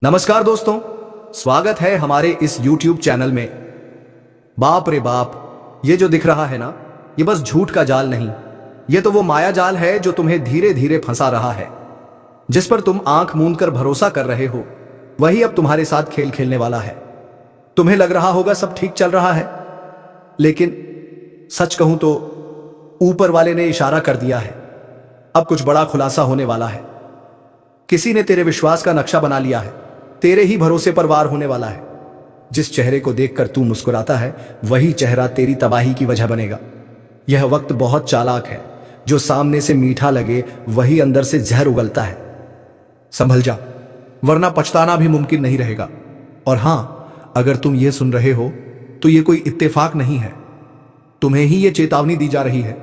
नमस्कार दोस्तों, स्वागत है हमारे इस YouTube चैनल में। बाप रे बाप, ये जो दिख रहा है ना, ये बस झूठ का जाल नहीं, ये तो वो माया जाल है जो तुम्हें धीरे धीरे फंसा रहा है। जिस पर तुम आंख मूंद कर भरोसा कर रहे हो, वही अब तुम्हारे साथ खेल खेलने वाला है। तुम्हें लग रहा होगा सब ठीक चल रहा है, लेकिन सच कहूं तो ऊपर वाले ने इशारा कर दिया है। अब कुछ बड़ा खुलासा होने वाला है। किसी ने तेरे विश्वास का नक्शा बना लिया है, तेरे ही भरोसे पर वार होने वाला है। जिस चेहरे को देखकर तू मुस्कुराता है, वही चेहरा तेरी तबाही की वजह बनेगा। यह वक्त बहुत चालाक है, जो सामने से मीठा लगे वही अंदर से जहर उगलता है। संभल जा, वरना पछताना भी मुमकिन नहीं रहेगा। और हां, अगर तुम ये सुन रहे हो तो ये कोई इत्तेफाक नहीं है, तुम्हें ही ये चेतावनी दी जा रही है।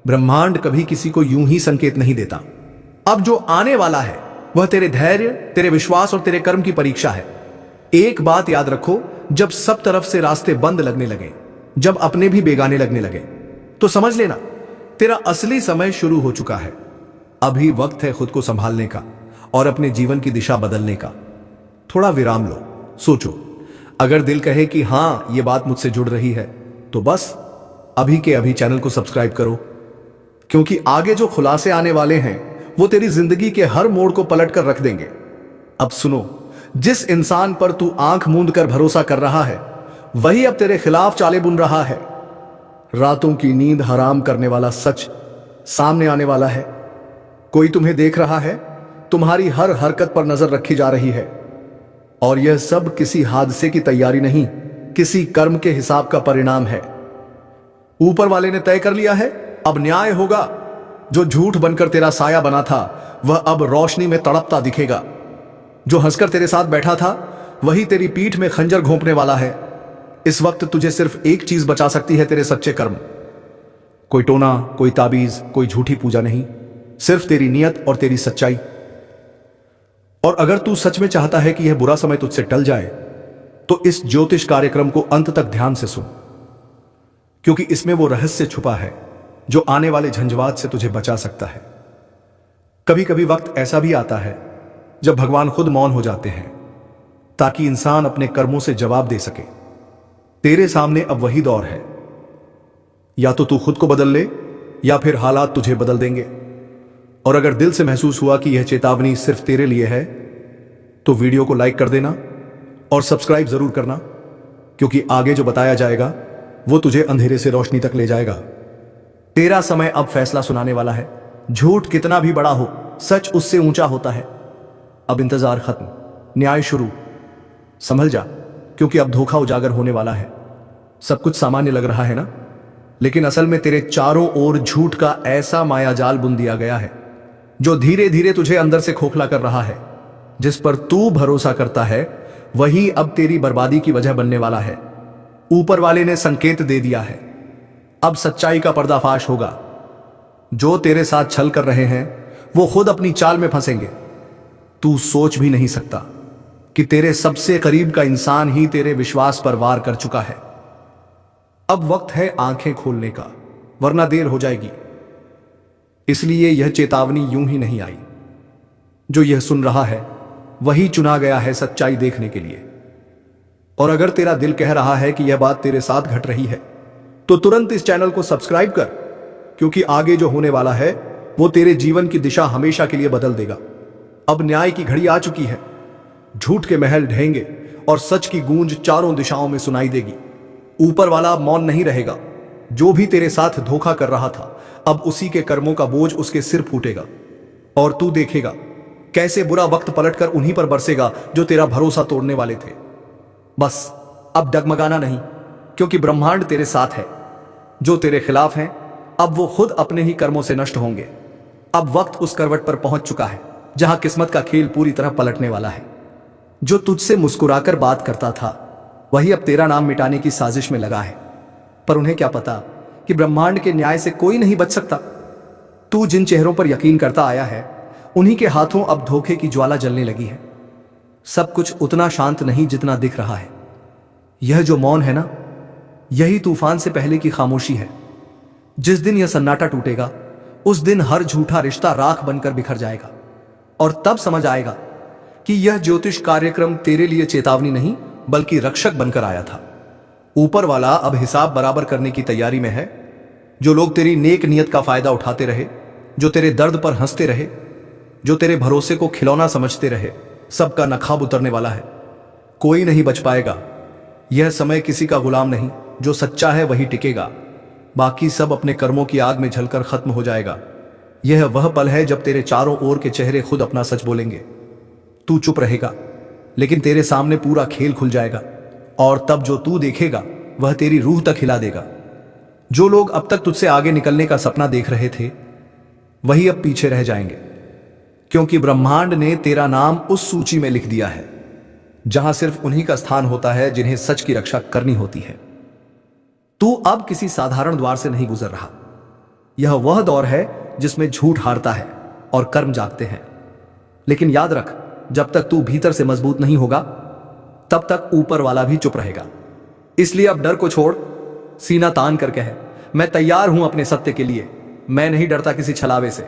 ब्रह्मांड कभी किसी को यूं ही संकेत नहीं देता। अब जो आने वाला है वह तेरे धैर्य, तेरे विश्वास और तेरे कर्म की परीक्षा है। एक बात याद रखो, जब सब तरफ से रास्ते बंद लगने लगे, जब अपने भी बेगाने लगने लगे, तो समझ लेना तेरा असली समय शुरू हो चुका है। अभी वक्त है खुद को संभालने का और अपने जीवन की दिशा बदलने का। थोड़ा विराम लो, सोचो। अगर दिल कहे कि हां, ये बात मुझसे जुड़ रही है, तो बस अभी के अभी चैनल को सब्सक्राइब करो, क्योंकि आगे जो खुलासे आने वाले हैं वो तेरी जिंदगी के हर मोड़ को पलट कर रख देंगे। अब सुनो, जिस इंसान पर तू आंख मूंद कर भरोसा कर रहा है, वही अब तेरे खिलाफ चालें बुन रहा है। रातों की नींद हराम करने वाला सच सामने आने वाला है। कोई तुम्हें देख रहा है, तुम्हारी हर हरकत पर नजर रखी जा रही है, और यह सब किसी हादसे की तैयारी नहीं, किसी कर्म के हिसाब का परिणाम है। ऊपर वाले ने तय कर लिया है, अब न्याय होगा। जो झूठ बनकर तेरा साया बना था, वह अब रोशनी में तड़पता दिखेगा। जो हंसकर तेरे साथ बैठा था, वही तेरी पीठ में खंजर घोंपने वाला है। इस वक्त तुझे सिर्फ एक चीज बचा सकती है, तेरे सच्चे कर्म। कोई टोना, कोई ताबीज, कोई झूठी पूजा नहीं, सिर्फ तेरी नियत और तेरी सच्चाई। और अगर तू सच में चाहता है कि यह बुरा समय तुझसे टल जाए, तो इस ज्योतिष कार्यक्रम को अंत तक ध्यान से सुन, क्योंकि इसमें वो रहस्य छुपा है जो आने वाले झंझावात से तुझे बचा सकता है। कभी कभी वक्त ऐसा भी आता है जब भगवान खुद मौन हो जाते हैं, ताकि इंसान अपने कर्मों से जवाब दे सके। तेरे सामने अब वही दौर है, या तो तू खुद को बदल ले, या फिर हालात तुझे बदल देंगे। और अगर दिल से महसूस हुआ कि यह चेतावनी सिर्फ तेरे लिए है, तो वीडियो को लाइक कर देना और सब्सक्राइब जरूर करना, क्योंकि आगे जो बताया जाएगा वो तुझे अंधेरे से रोशनी तक ले जाएगा। तेरा समय अब फैसला सुनाने वाला है। झूठ कितना भी बड़ा हो, सच उससे ऊंचा होता है। अब इंतजार खत्म, न्याय शुरू। संभल जा, क्योंकि अब धोखा उजागर होने वाला है। सब कुछ सामान्य लग रहा है ना, लेकिन असल में तेरे चारों ओर झूठ का ऐसा मायाजाल बुन दिया गया है, जो धीरे धीरे तुझे अंदर से खोखला कर रहा है। जिस पर तू भरोसा करता है, वही अब तेरी बर्बादी की वजह बनने वाला है। ऊपर वाले ने संकेत दे दिया है, अब सच्चाई का पर्दाफाश होगा। जो तेरे साथ छल कर रहे हैं, वो खुद अपनी चाल में फंसेंगे। तू सोच भी नहीं सकता कि तेरे सबसे करीब का इंसान ही तेरे विश्वास पर वार कर चुका है। अब वक्त है आंखें खोलने का, वरना देर हो जाएगी। इसलिए यह चेतावनी यूं ही नहीं आई। जो यह सुन रहा है, वही चुना गया है सच्चाई देखने के लिए। और अगर तेरा दिल कह रहा है कि यह बात तेरे साथ घट रही है, तो तुरंत इस चैनल को सब्सक्राइब कर, क्योंकि आगे जो होने वाला है वो तेरे जीवन की दिशा हमेशा के लिए बदल देगा। अब न्याय की घड़ी आ चुकी है। झूठ के महल ढहेंगे और सच की गूंज चारों दिशाओं में सुनाई देगी। ऊपर वाला अब मौन नहीं रहेगा। जो भी तेरे साथ धोखा कर रहा था, अब उसी के कर्मों का बोझ उसके सिर फूटेगा। और तू देखेगा कैसे बुरा वक्त पलटकर उन्हीं पर बरसेगा जो तेरा भरोसा तोड़ने वाले थे। बस अब डगमगाना नहीं, क्योंकि ब्रह्मांड तेरे साथ है। जो तेरे खिलाफ हैं, अब वो खुद अपने ही कर्मों से नष्ट होंगे। अब वक्त उस करवट पर पहुंच चुका है जहां किस्मत का खेल पूरी तरह पलटने वाला है। जो तुझसे मुस्कुराकर बात करता था, वही अब तेरा नाम मिटाने की साजिश में लगा है। पर उन्हें क्या पता कि ब्रह्मांड के न्याय से कोई नहीं बच सकता। तू जिन चेहरों पर यकीन करता आया है, उन्हीं के हाथों अब धोखे की ज्वाला जलने लगी है। सब कुछ उतना शांत नहीं जितना दिख रहा है। यह जो मौन है ना, यही तूफान से पहले की खामोशी है। जिस दिन यह सन्नाटा टूटेगा, उस दिन हर झूठा रिश्ता राख बनकर बिखर जाएगा। और तब समझ आएगा कि यह ज्योतिष कार्यक्रम तेरे लिए चेतावनी नहीं बल्कि रक्षक बनकर आया था। ऊपर वाला अब हिसाब बराबर करने की तैयारी में है। जो लोग तेरी नेक नियत का फायदा उठाते रहे, जो तेरे दर्द पर हंसते रहे, जो तेरे भरोसे को खिलौना समझते रहे, सबका नखाब उतरने वाला है। कोई नहीं बच पाएगा। यह समय किसी का गुलाम नहीं, जो सच्चा है वही टिकेगा। बाकी सब अपने कर्मों की आग में जलकर खत्म हो जाएगा। यह वह पल है जब तेरे चारों ओर के चेहरे खुद अपना सच बोलेंगे। तू चुप रहेगा, लेकिन तेरे सामने पूरा खेल खुल जाएगा, और तब जो तू देखेगा वह तेरी रूह तक हिला देगा। जो लोग अब तक तुझसे आगे निकलने का सपना देख रहे थे, वही अब पीछे रह जाएंगे, क्योंकि ब्रह्मांड ने तेरा नाम उस सूची में लिख दिया है जहां सिर्फ उन्हीं का स्थान होता है जिन्हें सच की रक्षा करनी होती है। तू अब किसी साधारण द्वार से नहीं गुजर रहा। यह वह दौर है जिसमें झूठ हारता है और कर्म जागते हैं। लेकिन याद रख, जब तक तू भीतर से मजबूत नहीं होगा, तब तक ऊपर वाला भी चुप रहेगा। इसलिए अब डर को छोड़, सीना तान कर कह, मैं तैयार हूं अपने सत्य के लिए। मैं नहीं डरता किसी छलावे से।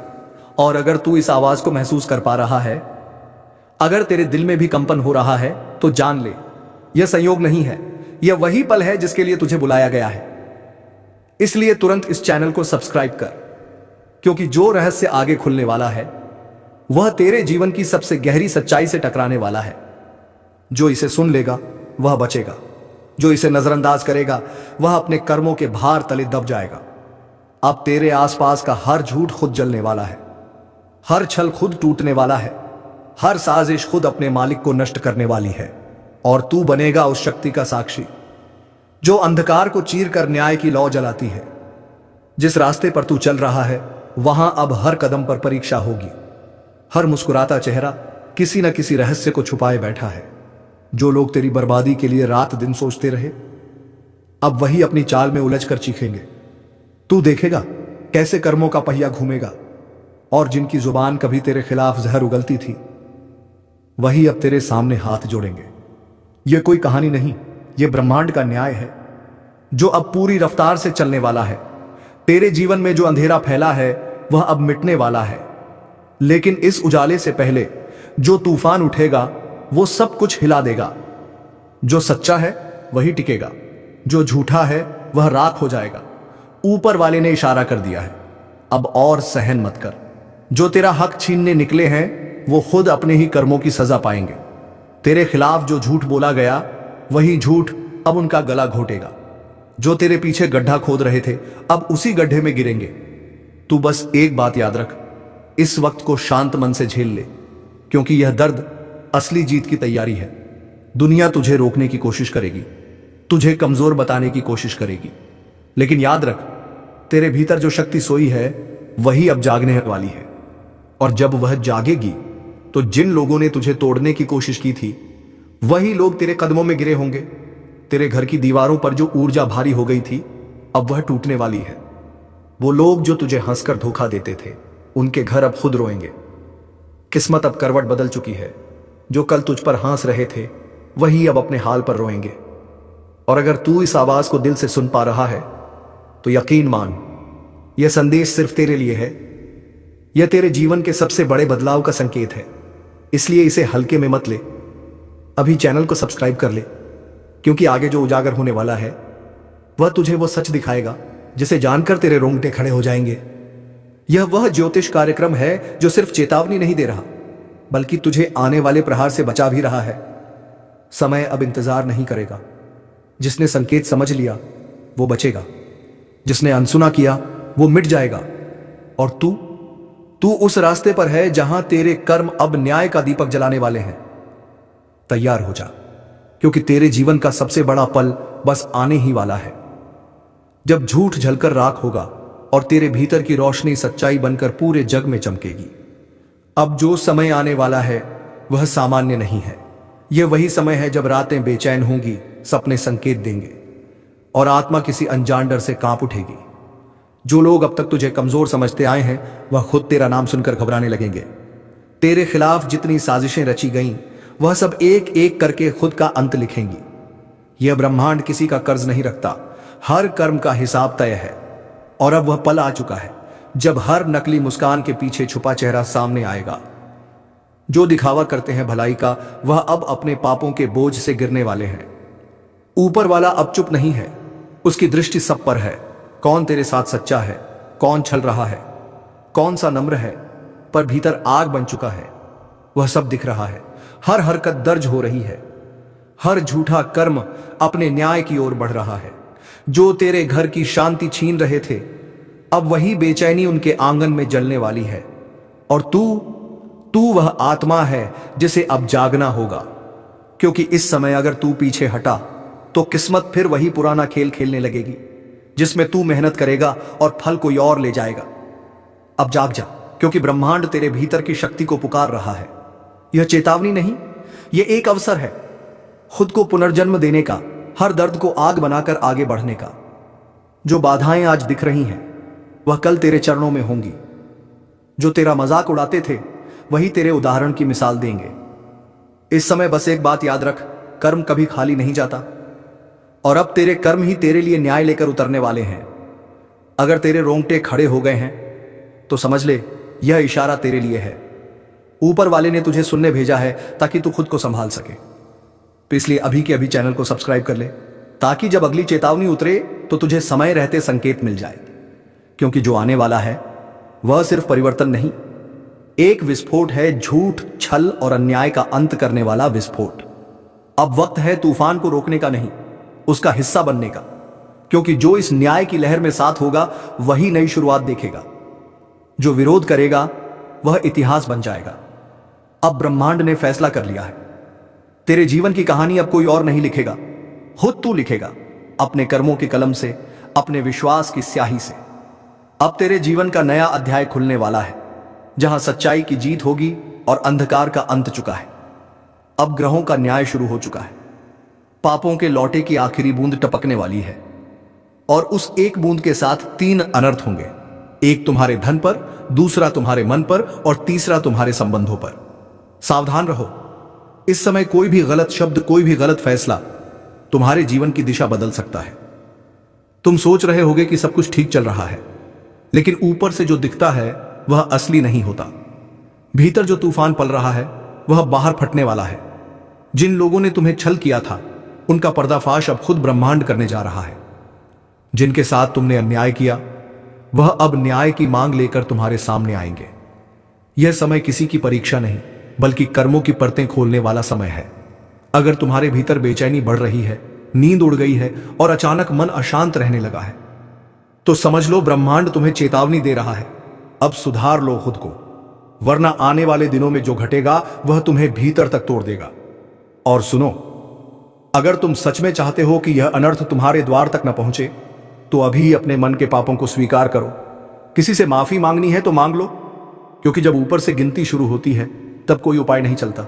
और अगर तू इस आवाज को महसूस कर पा रहा है, अगर तेरे दिल में भी कंपन हो रहा है, तो जान ले, यह संयोग नहीं है, यह वही पल है जिसके लिए तुझे बुलाया गया है। इसलिए तुरंत इस चैनल को सब्सक्राइब कर, क्योंकि जो रहस्य आगे खुलने वाला है वह तेरे जीवन की सबसे गहरी सच्चाई से टकराने वाला है। जो इसे सुन लेगा वह बचेगा, जो इसे नजरअंदाज करेगा वह अपने कर्मों के भार तले दब जाएगा। अब तेरे आसपास का हर झूठ खुद जलने वाला है, हर छल खुद टूटने वाला है, हर साजिश खुद अपने मालिक को नष्ट करने वाली है। और तू बनेगा उस शक्ति का साक्षी जो अंधकार को चीर कर न्याय की लौ जलाती है। जिस रास्ते पर तू चल रहा है, वहां अब हर कदम पर परीक्षा होगी। हर मुस्कुराता चेहरा किसी न किसी रहस्य को छुपाए बैठा है। जो लोग तेरी बर्बादी के लिए रात दिन सोचते रहे, अब वही अपनी चाल में उलझकर चीखेंगे। तू देखेगा कैसे कर्मों का पहिया घूमेगा, और जिनकी जुबान कभी तेरे खिलाफ जहर उगलती थी, वही अब तेरे सामने हाथ जोड़ेंगे। यह कोई कहानी नहीं, यह ब्रह्मांड का न्याय है जो अब पूरी रफ्तार से चलने वाला है। तेरे जीवन में जो अंधेरा फैला है वह अब मिटने वाला है, लेकिन इस उजाले से पहले जो तूफान उठेगा वो सब कुछ हिला देगा। जो सच्चा है वही टिकेगा, जो झूठा है वह राख हो जाएगा। ऊपर वाले ने इशारा कर दिया है, अब और सहन मत कर। जो तेरा हक छीनने निकले हैं वो खुद अपने ही कर्मों की सजा पाएंगे। तेरे खिलाफ जो झूठ बोला गया वही झूठ अब उनका गला घोटेगा। जो तेरे पीछे गड्ढा खोद रहे थे अब उसी गड्ढे में गिरेंगे। तू बस एक बात याद रख, इस वक्त को शांत मन से झेल ले, क्योंकि यह दर्द असली जीत की तैयारी है। दुनिया तुझे रोकने की कोशिश करेगी, तुझे कमजोर बताने की कोशिश करेगी, लेकिन याद रख, तेरे भीतर जो शक्ति सोई है वही अब जागने वाली है। और जब वह जागेगी तो जिन लोगों ने तुझे तोड़ने की कोशिश की थी वही लोग तेरे कदमों में गिरे होंगे। तेरे घर की दीवारों पर जो ऊर्जा भारी हो गई थी अब वह टूटने वाली है। वो लोग जो तुझे हंसकर धोखा देते थे, उनके घर अब खुद रोएंगे। किस्मत अब करवट बदल चुकी है। जो कल तुझ पर हंस रहे थे वही अब अपने हाल पर रोएंगे। और अगर तू इस आवाज को दिल से सुन पा रहा है तो यकीन मान, यह संदेश सिर्फ तेरे लिए है। यह तेरे जीवन के सबसे बड़े बदलाव का संकेत है। इसलिए इसे हल्के में मत ले। अभी चैनल को सब्सक्राइब कर ले, क्योंकि आगे जो उजागर होने वाला है वह तुझे वो सच दिखाएगा जिसे जानकर तेरे रोंगटे खड़े हो जाएंगे। यह वह ज्योतिष कार्यक्रम है जो सिर्फ चेतावनी नहीं दे रहा, बल्कि तुझे आने वाले प्रहार से बचा भी रहा है। समय अब इंतजार नहीं करेगा। जिसने संकेत समझ लिया वो बचेगा, जिसने अनसुना किया वो मिट जाएगा। और तू उस रास्ते पर है जहां तेरे कर्म अब न्याय का दीपक जलाने वाले हैं। तैयार हो जा, क्योंकि तेरे जीवन का सबसे बड़ा पल बस आने ही वाला है, जब झूठ झलकर राख होगा और तेरे भीतर की रोशनी सच्चाई बनकर पूरे जग में चमकेगी। अब जो समय आने वाला है वह सामान्य नहीं है। यह वही समय है जब रातें बेचैन होंगी, सपने संकेत देंगे और आत्मा किसी अनजान डर से कांप उठेगी। जो लोग अब तक तुझे कमजोर समझते आए हैं वह खुद तेरा नाम सुनकर घबराने लगेंगे। तेरे खिलाफ जितनी साजिशें रची गईं वह सब एक एक करके खुद का अंत लिखेंगी। यह ब्रह्मांड किसी का कर्ज नहीं रखता, हर कर्म का हिसाब तय है। और अब वह पल आ चुका है जब हर नकली मुस्कान के पीछे छुपा चेहरा सामने आएगा। जो दिखावा करते हैं भलाई का, वह अब अपने पापों के बोझ से गिरने वाले हैं। ऊपर वाला अब चुप नहीं है, उसकी दृष्टि सब पर है। कौन तेरे साथ सच्चा है, कौन छल रहा है, कौन सा नम्र है, पर भीतर आग बन चुका है, वह सब दिख रहा है। हर हरकत दर्ज हो रही है, हर झूठा कर्म अपने न्याय की ओर बढ़ रहा है। जो तेरे घर की शांति छीन रहे थे, अब वही बेचैनी उनके आंगन में जलने वाली है। और तू वह आत्मा है जिसे अब जागना होगा, क्योंकि इस समय अगर तू पीछे हटा तो किस्मत फिर वही पुराना खेल खेलने लगेगी, जिसमें तू मेहनत करेगा और फल कोई और ले जाएगा। अब जाग जा, क्योंकि ब्रह्मांड तेरे भीतर की शक्ति को पुकार रहा है। यह चेतावनी नहीं, यह एक अवसर है खुद को पुनर्जन्म देने का, हर दर्द को आग बनाकर आगे बढ़ने का। जो बाधाएं आज दिख रही हैं, वह कल तेरे चरणों में होंगी। जो तेरा मजाक उड़ाते थे, वही तेरे उदाहरण की मिसाल देंगे। इस समय बस एक बात याद रख, कर्म कभी खाली नहीं जाता, और अब तेरे कर्म ही तेरे लिए न्याय लेकर उतरने वाले हैं। अगर तेरे रोंगटे खड़े हो गए हैं तो समझ ले, यह इशारा तेरे लिए है। ऊपर वाले ने तुझे सुनने भेजा है ताकि तू खुद को संभाल सके। तो इसलिए अभी के अभी चैनल को सब्सक्राइब कर ले, ताकि जब अगली चेतावनी उतरे तो तुझे समय रहते संकेत मिल जाए। क्योंकि जो आने वाला है वह सिर्फ परिवर्तन नहीं, एक विस्फोट है, झूठ, छल और अन्याय का अंत करने वाला विस्फोट। अब वक्त है तूफान को रोकने का नहीं, उसका हिस्सा बनने का। क्योंकि जो इस न्याय की लहर में साथ होगा वही नई शुरुआत देखेगा। जो विरोध करेगा वह इतिहास बन जाएगा। अब ब्रह्मांड ने फैसला कर लिया है, तेरे जीवन की कहानी अब कोई और नहीं लिखेगा, खुद तू लिखेगा, अपने कर्मों की कलम से, अपने विश्वास की स्याही से। अब तेरे जीवन का नया अध्याय खुलने वाला है, जहां सच्चाई की जीत होगी और अंधकार का अंत चुका है। अब ग्रहों का न्याय शुरू हो चुका है। पापों के लौटे की आखिरी बूंद टपकने वाली है, और उस एक बूंद के साथ 3 अनर्थ होंगे। एक तुम्हारे धन पर, दूसरा तुम्हारे मन पर, और तीसरा तुम्हारे संबंधों पर। सावधान रहो, इस समय कोई भी गलत शब्द, कोई भी गलत फैसला तुम्हारे जीवन की दिशा बदल सकता है। तुम सोच रहे होगे कि सब कुछ ठीक चल रहा है, लेकिन ऊपर से जो दिखता है वह असली नहीं होता। भीतर जो तूफान पल रहा है वह बाहर फटने वाला है। जिन लोगों ने तुम्हें छल किया था, उनका पर्दाफाश अब खुद ब्रह्मांड करने जा रहा है। जिनके साथ तुमने अन्याय किया, वह अब न्याय की मांग लेकर तुम्हारे सामने आएंगे। यह समय किसी की परीक्षा नहीं, बल्कि कर्मों की परतें खोलने वाला समय है। अगर तुम्हारे भीतर बेचैनी बढ़ रही है, नींद उड़ गई है और अचानक मन अशांत रहने लगा है, तो समझ लो ब्रह्मांड तुम्हें चेतावनी दे रहा है। अब सुधार लो खुद को, वरना आने वाले दिनों में जो घटेगा वह तुम्हें भीतर तक तोड़ देगा। और सुनो, अगर तुम सच में चाहते हो कि यह अनर्थ तुम्हारे द्वार तक न पहुंचे, तो अभी अपने मन के पापों को स्वीकार करो। किसी से माफी मांगनी है तो मांग लो, क्योंकि जब ऊपर से गिनती शुरू होती है तब कोई उपाय नहीं चलता।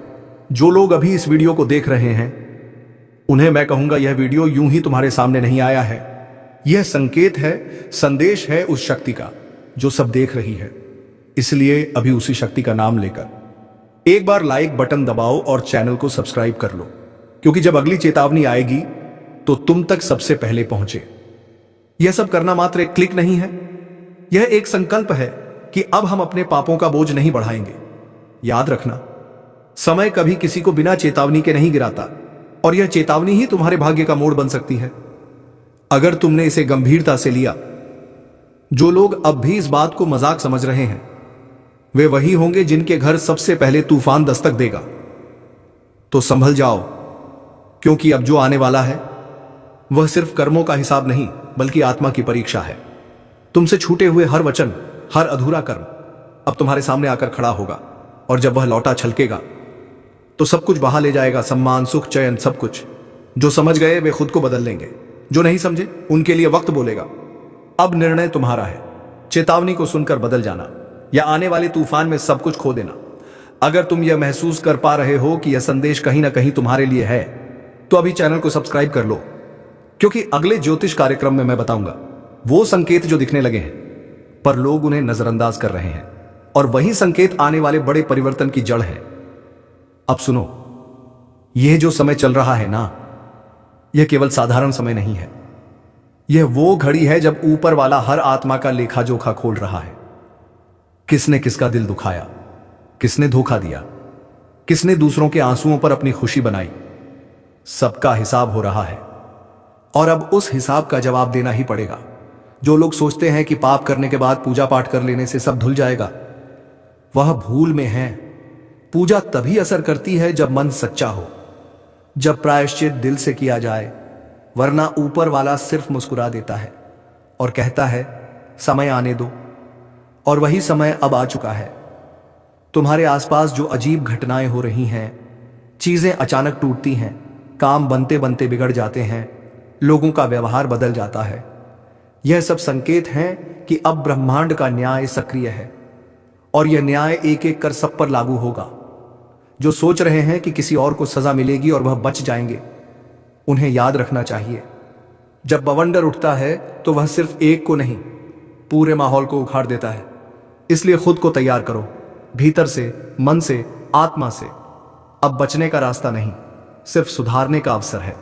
जो लोग अभी इस वीडियो को देख रहे हैं, उन्हें मैं कहूंगा, यह वीडियो यूं ही तुम्हारे सामने नहीं आया है। यह संकेत है, संदेश है उस शक्ति का जो सब देख रही है। इसलिए अभी उसी शक्ति का नाम लेकर एक बार लाइक बटन दबाओ और चैनल को सब्सक्राइब कर लो, क्योंकि जब अगली चेतावनी आएगी तो तुम तक सबसे पहले पहुंचे। यह सब करना मात्र एक क्लिक नहीं है, यह एक संकल्प है कि अब हम अपने पापों का बोझ नहीं बढ़ाएंगे। याद रखना, समय कभी किसी को बिना चेतावनी के नहीं गिराता, और यह चेतावनी ही तुम्हारे भाग्य का मोड़ बन सकती है, अगर तुमने इसे गंभीरता से लिया। जो लोग अब भी इस बात को मजाक समझ रहे हैं, वे वही होंगे जिनके घर सबसे पहले तूफान दस्तक देगा। तो संभल जाओ, क्योंकि अब जो आने वाला है वह सिर्फ कर्मों का हिसाब नहीं, बल्कि आत्मा की परीक्षा है। तुमसे छूटे हुए हर वचन, हर अधूरा कर्म अब तुम्हारे सामने आकर खड़ा होगा, और जब वह लौटा छलकेगा तो सब कुछ बहा ले जाएगा, सम्मान, सुख, चयन, सब कुछ। जो समझ गए वे खुद को बदल लेंगे, जो नहीं समझे उनके लिए वक्त बोलेगा। अब निर्णय तुम्हारा है, चेतावनी को सुनकर बदल जाना या आने वाले तूफान में सब कुछ खो देना। अगर तुम यह महसूस कर पा रहे हो कि यह संदेश कहीं ना कहीं तुम्हारे लिए है, तो अभी चैनल को सब्सक्राइब कर लो, क्योंकि अगले ज्योतिष कार्यक्रम में मैं बताऊंगा वो संकेत जो दिखने लगे हैं पर लोग उन्हें नजरअंदाज कर रहे हैं, और वही संकेत आने वाले बड़े परिवर्तन की जड़ है। अब सुनो, यह जो समय चल रहा है ना, यह केवल साधारण समय नहीं है। यह वो घड़ी है जब ऊपर वाला हर आत्मा का लेखा जोखा खोल रहा है। किसने किसका दिल दुखाया, किसने धोखा दिया, किसने दूसरों के आंसुओं पर अपनी खुशी बनाई। सबका हिसाब हो रहा है और अब उस हिसाब का जवाब देना ही पड़ेगा। जो लोग सोचते हैं कि पाप करने के बाद पूजा पाठ कर लेने से सब धुल जाएगा, वह भूल में है। पूजा तभी असर करती है जब मन सच्चा हो, जब प्रायश्चित दिल से किया जाए, वरना ऊपर वाला सिर्फ मुस्कुरा देता है और कहता है समय आने दो। और वही समय अब आ चुका है। तुम्हारे आसपास जो अजीब घटनाएं हो रही हैं, चीजें अचानक टूटती हैं, काम बनते बनते बिगड़ जाते हैं, लोगों का व्यवहार बदल जाता है, यह सब संकेत हैं कि अब ब्रह्मांड का न्याय सक्रिय है और यह न्याय एक एक कर सब पर लागू होगा। जो सोच रहे हैं कि किसी और को सजा मिलेगी और वह बच जाएंगे, उन्हें याद रखना चाहिए, जब बवंडर उठता है तो वह सिर्फ एक को नहीं, पूरे माहौल को उखाड़ देता है। इसलिए खुद को तैयार करो, भीतर से, मन से, आत्मा से। अब बचने का रास्ता नहीं, सिर्फ सुधारने का अवसर है।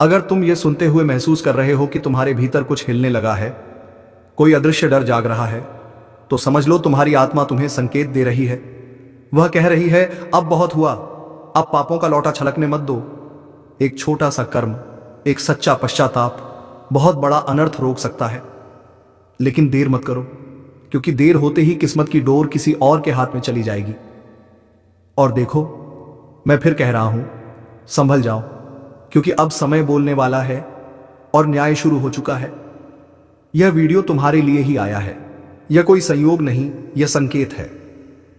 अगर तुम ये सुनते हुए महसूस कर रहे हो कि तुम्हारे भीतर कुछ हिलने लगा है, कोई अदृश्य डर जाग रहा है, तो समझ लो तुम्हारी आत्मा तुम्हें संकेत दे रही है। वह कह रही है अब बहुत हुआ, अब पापों का लौटा छलकने मत दो। एक छोटा सा कर्म, एक सच्चा पश्चाताप बहुत बड़ा अनर्थ रोक सकता है। लेकिन देर मत करो, क्योंकि देर होते ही किस्मत की डोर किसी और के हाथ में चली जाएगी। और देखो, मैं फिर कह रहा हूं, संभल जाओ, क्योंकि अब समय बोलने वाला है और न्याय शुरू हो चुका है। यह वीडियो तुम्हारे लिए ही आया है, यह कोई संयोग नहीं, यह संकेत है।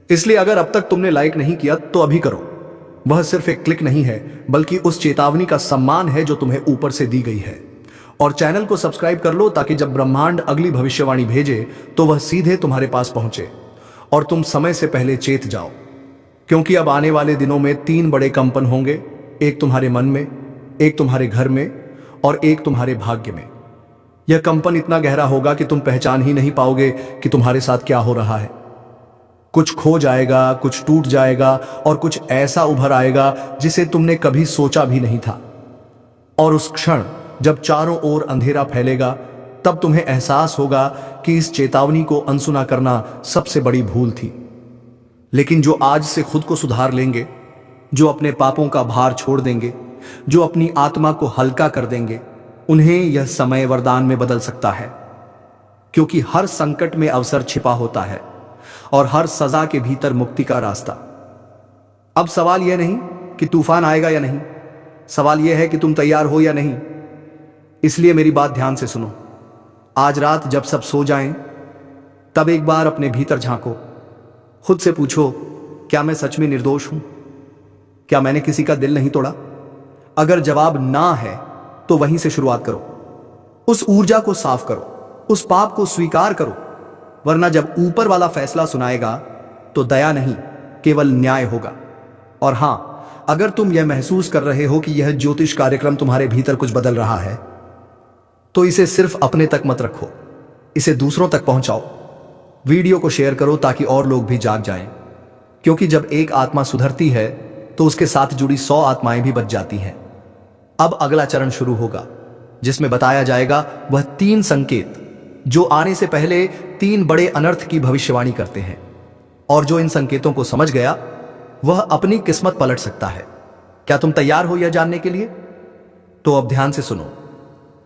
इसलिए अगर अब तक तुमने लाइक नहीं किया तो अभी करो। वह सिर्फ एक क्लिक नहीं है, बल्कि उस चेतावनी का सम्मान है जो तुम्हें ऊपर से दी गई है। और चैनल को सब्सक्राइब कर लो, ताकि जब ब्रह्मांड अगली भविष्यवाणी भेजे तो वह सीधे तुम्हारे पास पहुंचे और तुम समय से पहले चेत जाओ। क्योंकि अब आने वाले दिनों में 3 बड़े कंपन होंगे, एक तुम्हारे मन में, एक तुम्हारे घर में और एक तुम्हारे भाग्य में। यह कंपन इतना गहरा होगा कि तुम पहचान ही नहीं पाओगे कि तुम्हारे साथ क्या हो रहा है। कुछ खो जाएगा, कुछ टूट जाएगा और कुछ ऐसा उभर आएगा जिसे तुमने कभी सोचा भी नहीं था। और उस क्षण जब चारों ओर अंधेरा फैलेगा, तब तुम्हें एहसास होगा कि इस चेतावनी को अनसुना करना सबसे बड़ी भूल थी। लेकिन जो आज से खुद को सुधार लेंगे, जो अपने पापों का भार छोड़ देंगे, जो अपनी आत्मा को हल्का कर देंगे, उन्हें यह समय वरदान में बदल सकता है। क्योंकि हर संकट में अवसर छिपा होता है और हर सजा के भीतर मुक्ति का रास्ता। अब सवाल यह नहीं कि तूफान आएगा या नहीं, सवाल यह है कि तुम तैयार हो या नहीं। इसलिए मेरी बात ध्यान से सुनो। आज रात जब सब सो जाएं, तब एक बार अपने भीतर झांको। खुद से पूछो, क्या मैं सच में निर्दोष हूं? क्या मैंने किसी का दिल नहीं तोड़ा? अगर जवाब ना है तो वहीं से शुरुआत करो। उस ऊर्जा को साफ करो, उस पाप को स्वीकार करो, वरना जब ऊपर वाला फैसला सुनाएगा तो दया नहीं, केवल न्याय होगा। और हां, अगर तुम यह महसूस कर रहे हो कि यह ज्योतिष कार्यक्रम तुम्हारे भीतर कुछ बदल रहा है, तो इसे सिर्फ अपने तक मत रखो, इसे दूसरों तक पहुंचाओ। वीडियो को शेयर करो ताकि और लोग भी जाग जाएं। क्योंकि जब एक आत्मा सुधरती है तो उसके साथ जुड़ी 100 आत्माएं भी बच जाती हैं। अब अगला चरण शुरू होगा, जिसमें बताया जाएगा वह 3 संकेत जो आने से पहले 3 बड़े अनर्थ की भविष्यवाणी करते हैं। और जो इन संकेतों को समझ गया, वह अपनी किस्मत पलट सकता है। क्या तुम तैयार हो यह जानने के लिए? तो अब ध्यान से सुनो,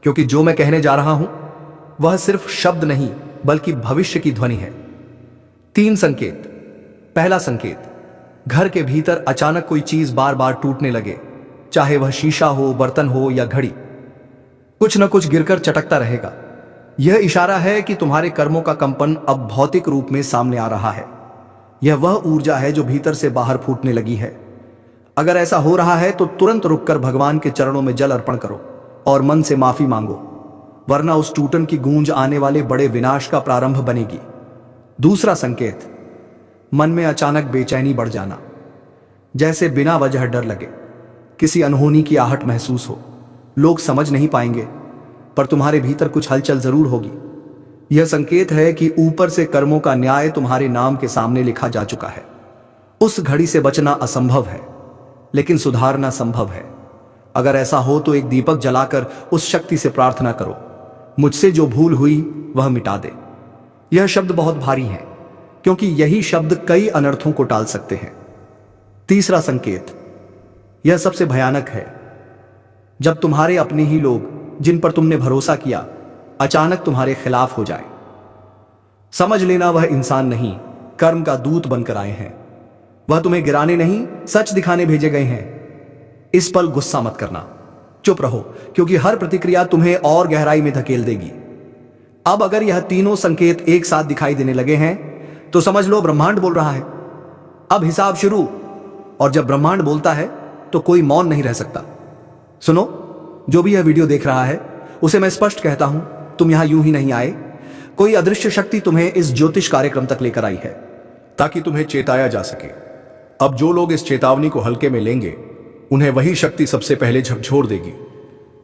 क्योंकि जो मैं कहने जा रहा हूं वह सिर्फ शब्द नहीं, बल्कि भविष्य की ध्वनि है। 3 संकेत। पहला संकेत, घर के भीतर अचानक कोई चीज बार बार टूटने लगे, चाहे वह शीशा हो, बर्तन हो या घड़ी। कुछ न कुछ गिरकर चटकता रहेगा। यह इशारा है कि तुम्हारे कर्मों का कंपन अब भौतिक रूप में सामने आ रहा है। यह वह ऊर्जा है जो भीतर से बाहर फूटने लगी है। अगर ऐसा हो रहा है तो तुरंत रुककर भगवान के चरणों में जल अर्पण करो और मन से माफी मांगो, वरना उस टूटन की गूंज आने वाले बड़े विनाश का प्रारंभ बनेगी। दूसरा संकेत, मन में अचानक बेचैनी बढ़ जाना, जैसे बिना वजह डर लगे, किसी अनहोनी की आहट महसूस हो। लोग समझ नहीं पाएंगे, पर तुम्हारे भीतर कुछ हलचल जरूर होगी। यह संकेत है कि ऊपर से कर्मों का न्याय तुम्हारे नाम के सामने लिखा जा चुका है। उस घड़ी से बचना असंभव है, लेकिन सुधारना संभव है। अगर ऐसा हो तो एक दीपक जलाकर उस शक्ति से प्रार्थना करो, मुझसे जो भूल हुई वह मिटा दे। यह शब्द बहुत भारी है, क्योंकि यही शब्द कई अनर्थों को टाल सकते हैं। तीसरा संकेत, यह सबसे भयानक है, जब तुम्हारे अपने ही लोग जिन पर तुमने भरोसा किया अचानक तुम्हारे खिलाफ हो जाए। समझ लेना वह इंसान नहीं, कर्म का दूत बनकर आए हैं। वह तुम्हें गिराने नहीं, सच दिखाने भेजे गए हैं। इस पल गुस्सा मत करना, चुप रहो, क्योंकि हर प्रतिक्रिया तुम्हें और गहराई में धकेल देगी। अब अगर यह तीनों संकेत एक साथ दिखाई देने लगे हैं तो समझ लो ब्रह्मांड बोल रहा है। अब हिसाब शुरू, और जब ब्रह्मांड बोलता है तो कोई मौन नहीं रह सकता। सुनो, जो भी यह वीडियो देख रहा है उसे मैं स्पष्ट कहता हूं, तुम यहां यूं ही नहीं आए। कोई अदृश्य शक्ति तुम्हें इस ज्योतिष कार्यक्रम तक लेकर आई है ताकि तुम्हें चेताया जा सके। अब जो लोग इस चेतावनी को हल्के में लेंगे उन्हें वही शक्ति सबसे पहले झकझोर देगी।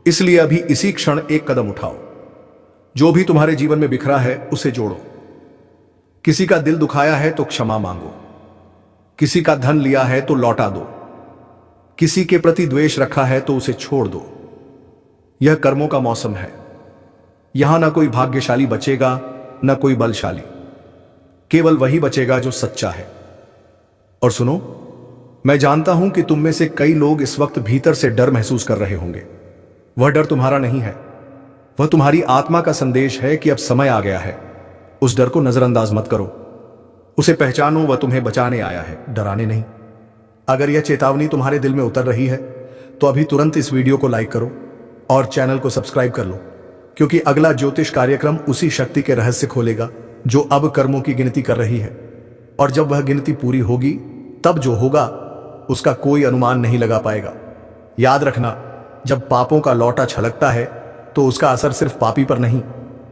इसलिए अभी इसी क्षण एक कदम उठाओ। जो भी तुम्हारे जीवन में बिखरा है उसे जोड़ो। किसी का दिल दुखाया है तो क्षमा मांगो, किसी का धन लिया है तो लौटा दो, किसी के प्रति द्वेष रखा है तो उसे छोड़ दो। यह कर्मों का मौसम है। यहां ना कोई भाग्यशाली बचेगा, ना कोई बलशाली, केवल वही बचेगा जो सच्चा है। और सुनो, मैं जानता हूं कि तुम में से कई लोग इस वक्त भीतर से डर महसूस कर रहे होंगे। वह डर तुम्हारा नहीं है, वह तुम्हारी आत्मा का संदेश है कि अब समय आ गया है। उस डर को नजरअंदाज मत करो, उसे पहचानो। वह तुम्हें बचाने आया है, डराने नहीं। अगर यह चेतावनी तुम्हारे दिल में उतर रही है तो अभी तुरंत इस वीडियो को लाइक करो और चैनल को सब्सक्राइब कर लो, क्योंकि अगला ज्योतिष कार्यक्रम उसी शक्ति के रहस्य खोलेगा जो अब कर्मों की गिनती कर रही है। और जब वह गिनती पूरी होगी तब जो होगा उसका कोई अनुमान नहीं लगा पाएगा। याद रखना, जब पापों का लौटा छलकता है तो उसका असर सिर्फ पापी पर नहीं,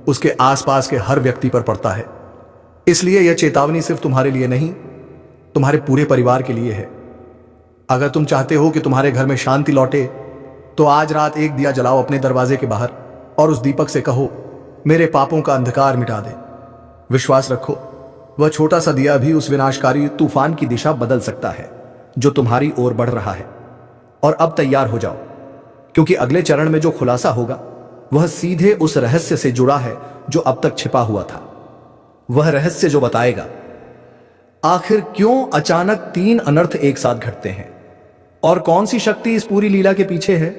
उसके आसपास के हर व्यक्ति पर पड़ता है। इसलिए यह चेतावनी सिर्फ तुम्हारे लिए नहीं, तुम्हारे पूरे परिवार के लिए है। अगर तुम चाहते हो कि तुम्हारे घर में शांति लौटे तो आज रात एक दिया जलाओ अपने दरवाजे के बाहर और उस दीपक से कहो, मेरे पापों का अंधकार मिटा दे। विश्वास रखो, वह छोटा सा दिया भी उस विनाशकारी तूफान की दिशा बदल सकता है जो तुम्हारी ओर बढ़ रहा है। और अब तैयार हो जाओ, क्योंकि अगले चरण में जो खुलासा होगा वह सीधे उस रहस्य से जुड़ा है जो अब तक छिपा हुआ था। वह रहस्य जो बताएगा आखिर क्यों अचानक 3 अनर्थ एक साथ घटते हैं और कौन सी शक्ति इस पूरी लीला के पीछे है।